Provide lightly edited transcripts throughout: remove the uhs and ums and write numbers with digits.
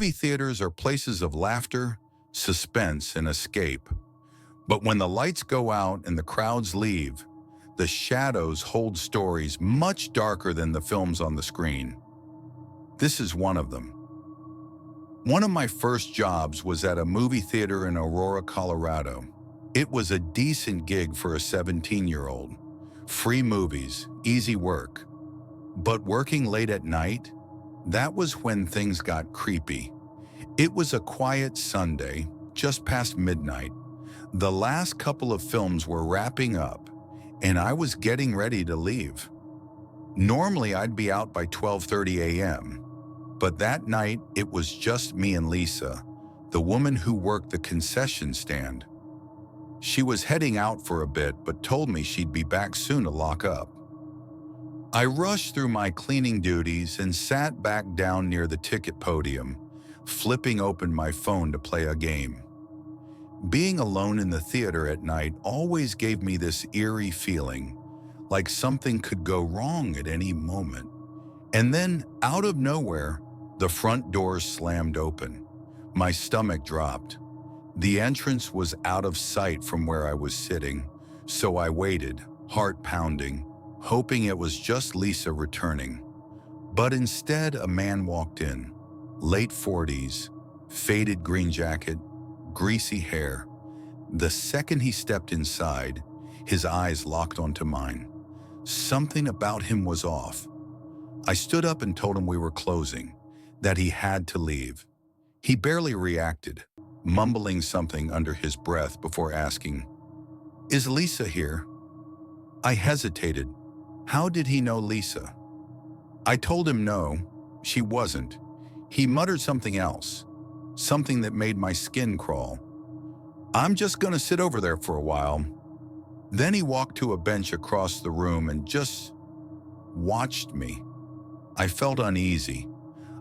Movie theaters are places of laughter, suspense, and escape. But when the lights go out and the crowds leave, the shadows hold stories much darker than the films on the screen. This is one of them. One of my first jobs was at a movie theater in Aurora, Colorado. It was a decent gig for a 17-year-old. Free movies, easy work. But working late at night, that was when things got creepy. It was a quiet Sunday, just past midnight. The last couple of films were wrapping up, and I was getting ready to leave. Normally, I'd be out by 12:30 a.m., but that night, it was just me and Lisa, the woman who worked the concession stand. She was heading out for a bit, but told me she'd be back soon to lock up. I rushed through my cleaning duties and sat back down near the ticket podium, flipping open my phone to play a game. Being alone in the theater at night always gave me this eerie feeling, like something could go wrong at any moment. And then, out of nowhere, the front doors slammed open. My stomach dropped. The entrance was out of sight from where I was sitting, so I waited, heart pounding, hoping it was just Lisa returning. But instead, a man walked in, late 40s, faded green jacket, greasy hair. The second he stepped inside, his eyes locked onto mine. Something about him was off. I stood up and told him we were closing, that he had to leave. He barely reacted, mumbling something under his breath before asking, "Is Lisa here?" I hesitated. How did he know Lisa? I told him no, she wasn't. He muttered something else, something that made my skin crawl. "I'm just gonna sit over there for a while." Then he walked to a bench across the room and just watched me. I felt uneasy.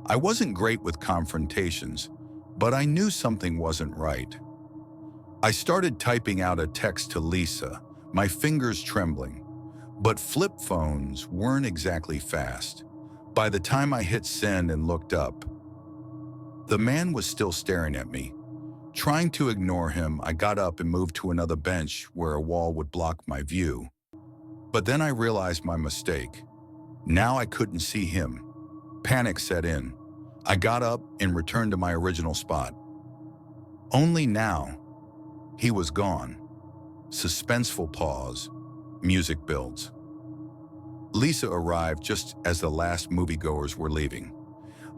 I wasn't great with confrontations, but I knew something wasn't right. I started typing out a text to Lisa, my fingers trembling. But flip phones weren't exactly fast. By the time I hit send and looked up, the man was still staring at me. Trying to ignore him, I got up and moved to another bench where a wall would block my view. But then I realized my mistake. Now I couldn't see him. Panic set in. I got up and returned to my original spot. Only now, he was gone. Suspenseful pause. Music builds. Lisa arrived just as the last moviegoers were leaving.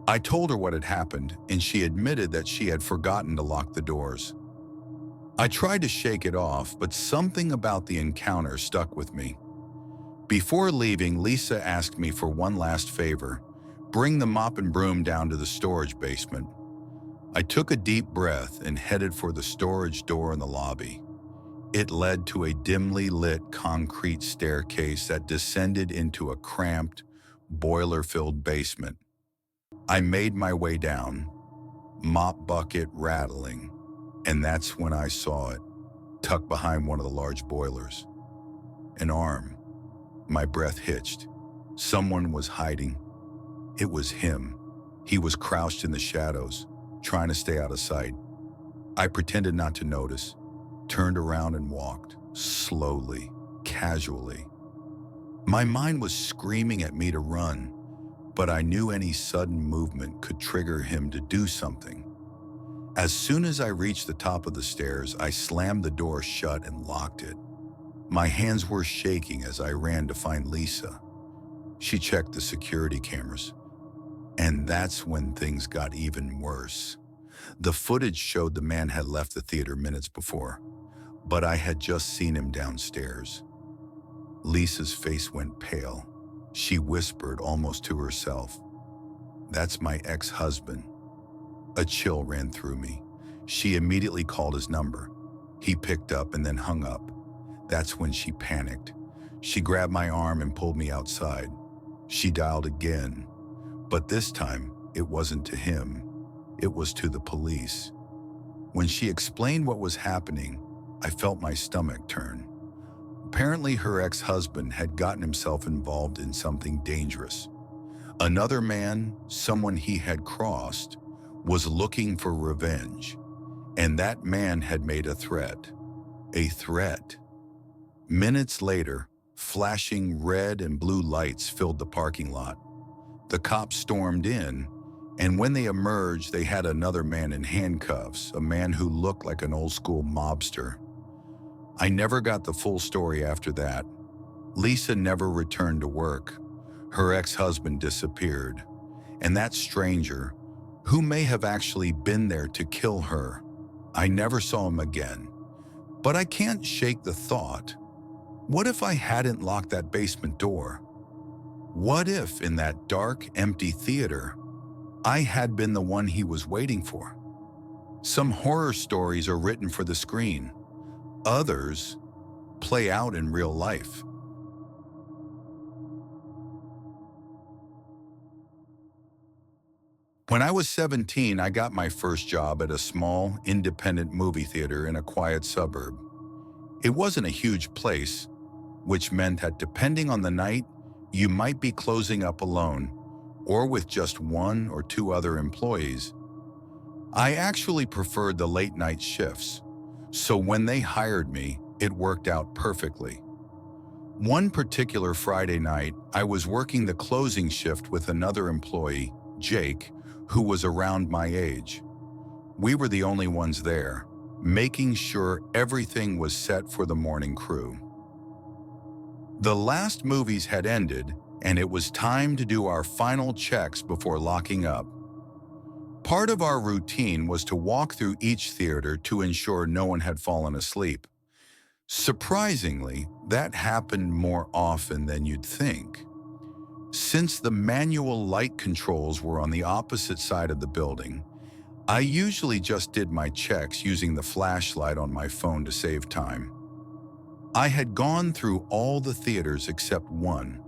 I told her what had happened, and she admitted that she had forgotten to lock the doors. I tried to shake it off, but something about the encounter stuck with me. Before leaving, Lisa asked me for one last favor: bring the mop and broom down to the storage basement. I took a deep breath and headed for the storage door in the lobby. It led to a dimly lit concrete staircase that descended into a cramped, boiler-filled basement. I made my way down, mop bucket rattling, and that's when I saw it, tucked behind one of the large boilers. An arm. My breath hitched. Someone was hiding. It was him. He was crouched in the shadows, trying to stay out of sight. I pretended not to notice, turned around and walked, slowly, casually. My mind was screaming at me to run, but I knew any sudden movement could trigger him to do something. As soon as I reached the top of the stairs, I slammed the door shut and locked it. My hands were shaking as I ran to find Lisa. She checked the security cameras. And that's when things got even worse. The footage showed the man had left the theater minutes before, but I had just seen him downstairs. Lisa's face went pale. She whispered almost to herself, "That's my ex-husband." A chill ran through me. She immediately called his number. He picked up and then hung up. That's when she panicked. She grabbed my arm and pulled me outside. She dialed again, but this time it wasn't to him. It was to the police. When she explained what was happening, I felt my stomach turn. Apparently, her ex-husband had gotten himself involved in something dangerous. Another man, someone he had crossed, was looking for revenge, and that man had made a threat. A threat. Minutes later, flashing red and blue lights filled the parking lot. The cops stormed in, and when they emerged, they had another man in handcuffs, a man who looked like an old-school mobster. I never got the full story after that. Lisa never returned to work. Her ex-husband disappeared, and that stranger, who may have actually been there to kill her, I never saw him again. But I can't shake the thought, what if I hadn't locked that basement door? What if, in that dark, empty theater, I had been the one he was waiting for? Some horror stories are written for the screen. Others play out in real life. When I was 17, I got my first job at a small, independent movie theater in a quiet suburb. It wasn't a huge place, which meant that depending on the night, you might be closing up alone or with just one or two other employees. I actually preferred the late-night shifts, so when they hired me, it worked out perfectly. One particular Friday night, I was working the closing shift with another employee, Jake, who was around my age. We were the only ones there, making sure everything was set for the morning crew. The last movies had ended, and it was time to do our final checks before locking up. Part of our routine was to walk through each theater to ensure no one had fallen asleep. Surprisingly, that happened more often than you'd think. Since the manual light controls were on the opposite side of the building, I usually just did my checks using the flashlight on my phone to save time. I had gone through all the theaters except one.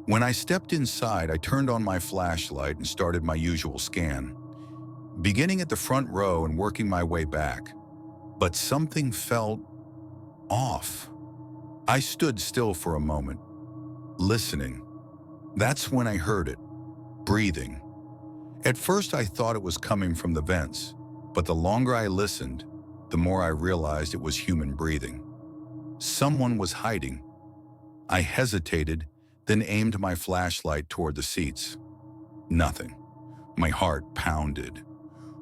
When I stepped inside, I turned on my flashlight and started my usual scan, beginning at the front row and working my way back. But something felt off. I stood still for a moment, listening. That's when I heard it, breathing. At first I thought it was coming from the vents, but the longer I listened, the more I realized it was human breathing. Someone was hiding. I hesitated, then aimed my flashlight toward the seats. Nothing. My heart pounded.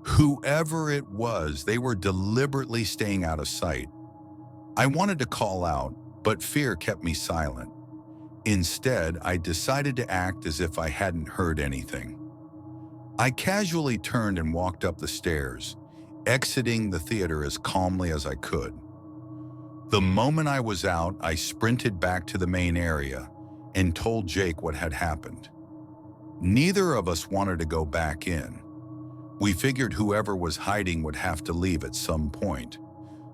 Whoever it was, they were deliberately staying out of sight. I wanted to call out, but fear kept me silent. Instead, I decided to act as if I hadn't heard anything. I casually turned and walked up the stairs, exiting the theater as calmly as I could. The moment I was out, I sprinted back to the main area and told Jake what had happened. Neither of us wanted to go back in. We figured whoever was hiding would have to leave at some point,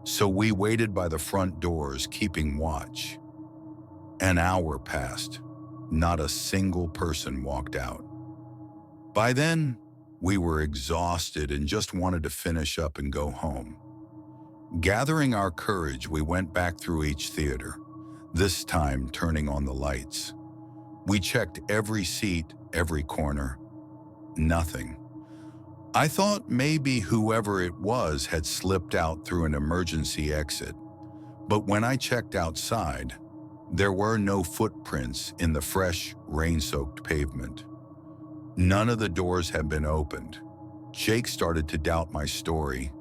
so we waited by the front doors, keeping watch. An hour passed. Not a single person walked out. By then, we were exhausted and just wanted to finish up and go home. Gathering our courage, we went back through each theater, this time turning on the lights. We checked every seat, every corner. Nothing. I thought maybe whoever it was had slipped out through an emergency exit, but when I checked outside, there were no footprints in the fresh, rain-soaked pavement. None of the doors had been opened. Jake started to doubt my story.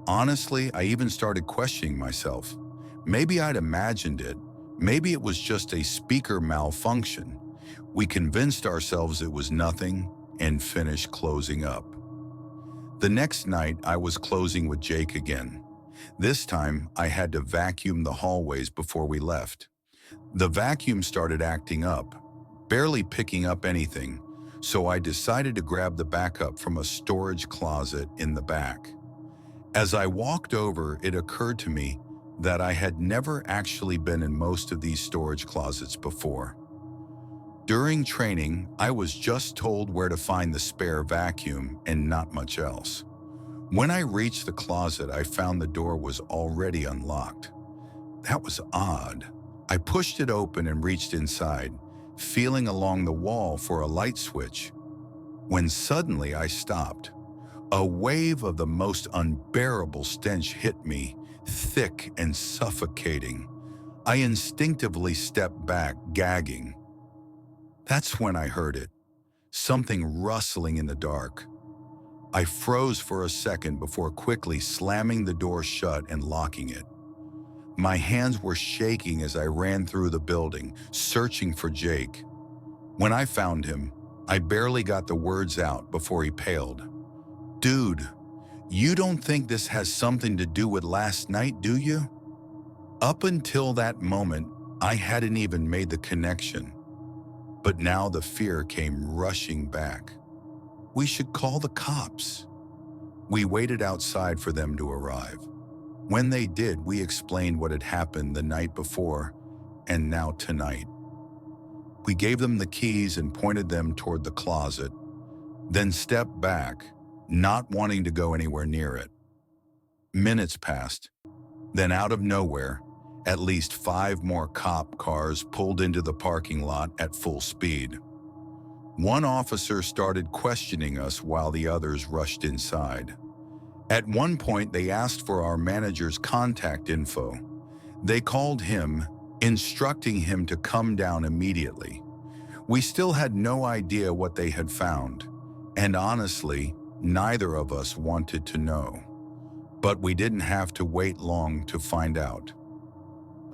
Honestly, I even started questioning myself. Maybe I'd imagined it. Maybe it was just a speaker malfunction. We convinced ourselves it was nothing and finished closing up. The next night, I was closing with Jake again. This time, I had to vacuum the hallways before we left. The vacuum started acting up, barely picking up anything, so I decided to grab the backup from a storage closet in the back. As I walked over, it occurred to me that I had never actually been in most of these storage closets before. During training, I was just told where to find the spare vacuum and not much else. When I reached the closet, I found the door was already unlocked. That was odd. I pushed it open and reached inside, feeling along the wall for a light switch, when suddenly I stopped. A wave of the most unbearable stench hit me, thick and suffocating. I instinctively stepped back, gagging. That's when I heard it, something rustling in the dark. I froze for a second before quickly slamming the door shut and locking it. My hands were shaking as I ran through the building, searching for Jake. When I found him, I barely got the words out before he paled. "Dude, you don't think this has something to do with last night, do you?" Up until that moment, I hadn't even made the connection. But now the fear came rushing back. We should call the cops. We waited outside for them to arrive. When they did, we explained what had happened the night before and now tonight. We gave them the keys and pointed them toward the closet, then stepped back, not wanting to go anywhere near it. Minutes passed. Then out of nowhere, at least 5 more cop cars pulled into the parking lot at full speed. One officer started questioning us while the others rushed inside. At one point, they asked for our manager's contact info. They called him, instructing him to come down immediately. We still had no idea what they had found, and honestly, neither of us wanted to know. But we didn't have to wait long to find out.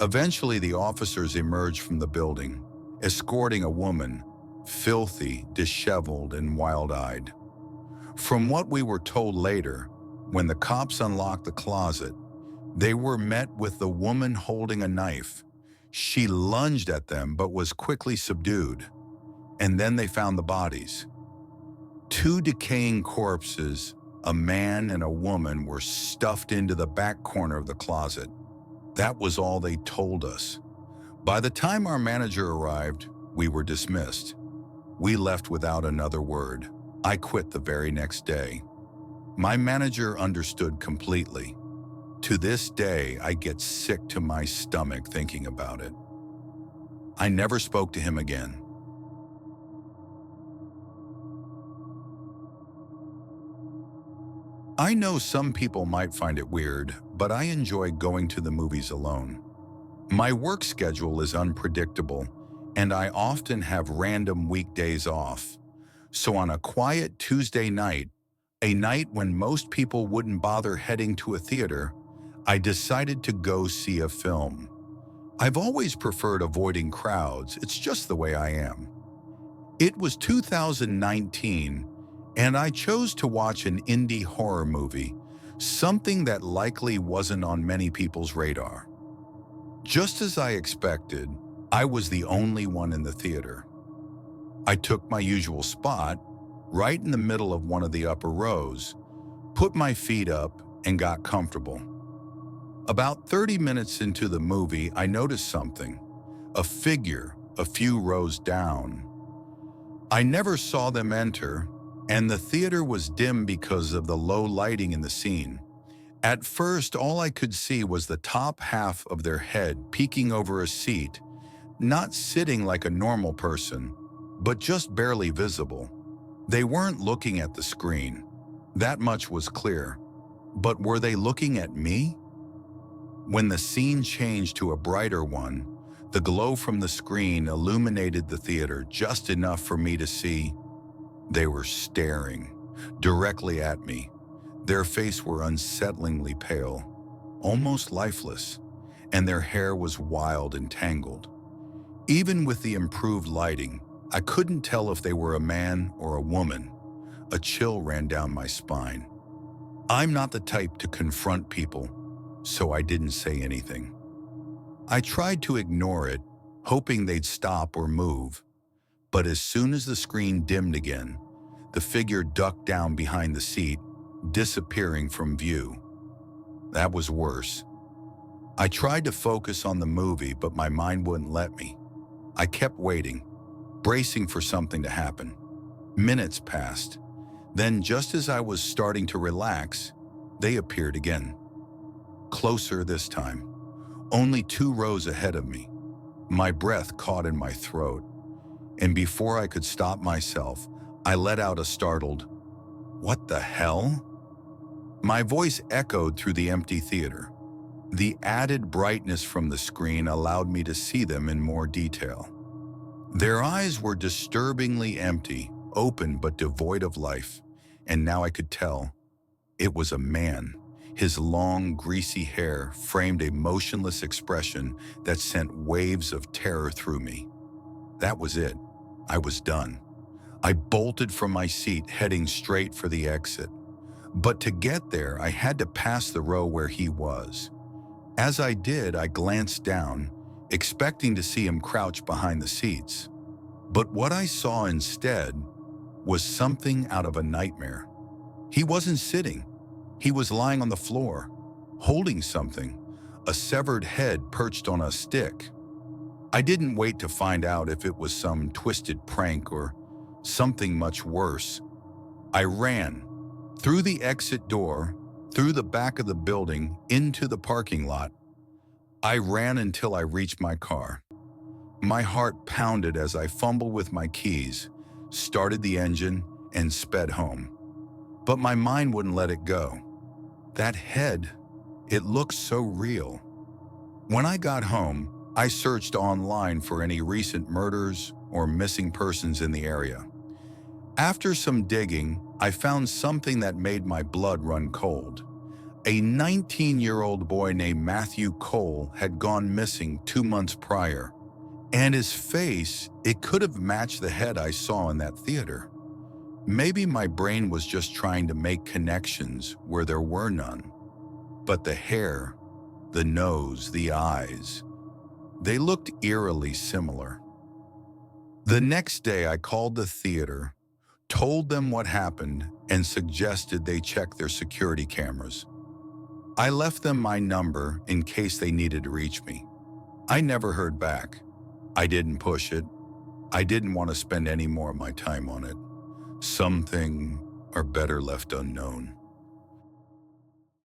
Eventually, the officers emerged from the building, escorting a woman, filthy, disheveled, and wild-eyed. From what we were told later, when the cops unlocked the closet, they were met with the woman holding a knife. She lunged at them but was quickly subdued. And then they found the bodies. 2 decaying corpses, a man and a woman, were stuffed into the back corner of the closet. That was all they told us. By the time our manager arrived, we were dismissed. We left without another word. I quit the very next day. My manager understood completely. To this day, I get sick to my stomach thinking about it. I never spoke to him again. I know some people might find it weird, but I enjoy going to the movies alone. My work schedule is unpredictable, and I often have random weekdays off. So on a quiet Tuesday night, a night when most people wouldn't bother heading to a theater, I decided to go see a film. I've always preferred avoiding crowds, it's just the way I am. It was 2019, and I chose to watch an indie horror movie, something that likely wasn't on many people's radar. Just as I expected, I was the only one in the theater. I took my usual spot, right in the middle of one of the upper rows, put my feet up, and got comfortable. About 30 minutes into the movie, I noticed something, a figure a few rows down. I never saw them enter, and the theater was dim because of the low lighting in the scene. At first, all I could see was the top half of their head peeking over a seat, not sitting like a normal person, but just barely visible. They weren't looking at the screen. That much was clear. But were they looking at me? When the scene changed to a brighter one, the glow from the screen illuminated the theater just enough for me to see. They were staring directly at me. Their faces were unsettlingly pale, almost lifeless, and their hair was wild and tangled. Even with the improved lighting, I couldn't tell if they were a man or a woman. A chill ran down my spine. I'm not the type to confront people, so I didn't say anything. I tried to ignore it, hoping they'd stop or move. But as soon as the screen dimmed again, the figure ducked down behind the seat, disappearing from view. That was worse. I tried to focus on the movie, but my mind wouldn't let me. I kept waiting, bracing for something to happen. Minutes passed. Then, just as I was starting to relax, they appeared again. Closer this time, only 2 rows ahead of me. My breath caught in my throat, and before I could stop myself, I let out a startled, What the hell? My voice echoed through the empty theater. The added brightness from the screen allowed me to see them in more detail. Their eyes were disturbingly empty, open but devoid of life, and now I could tell it was a man. His long, greasy hair framed a motionless expression that sent waves of terror through me. That was it. I was done. I bolted from my seat, heading straight for the exit. But to get there, I had to pass the row where he was. As I did, I glanced down, expecting to see him crouch behind the seats. But what I saw instead was something out of a nightmare. He wasn't sitting. He was lying on the floor, holding something, a severed head perched on a stick. I didn't wait to find out if it was some twisted prank or something much worse. I ran through the exit door, through the back of the building, into the parking lot. I ran until I reached my car. My heart pounded as I fumbled with my keys, started the engine, and sped home. But my mind wouldn't let it go. That head, it looked so real. When I got home, I searched online for any recent murders or missing persons in the area. After some digging, I found something that made my blood run cold. A 19-year-old boy named Matthew Cole had gone missing 2 months prior, and his face, it could have matched the head I saw in that theater. Maybe my brain was just trying to make connections where there were none. But the hair, the nose, the eyes, they looked eerily similar. The next day, I called the theater, told them what happened, and suggested they check their security cameras. I left them my number in case they needed to reach me. I never heard back. I didn't push it. I didn't want to spend any more of my time on it. Some things are better left unknown.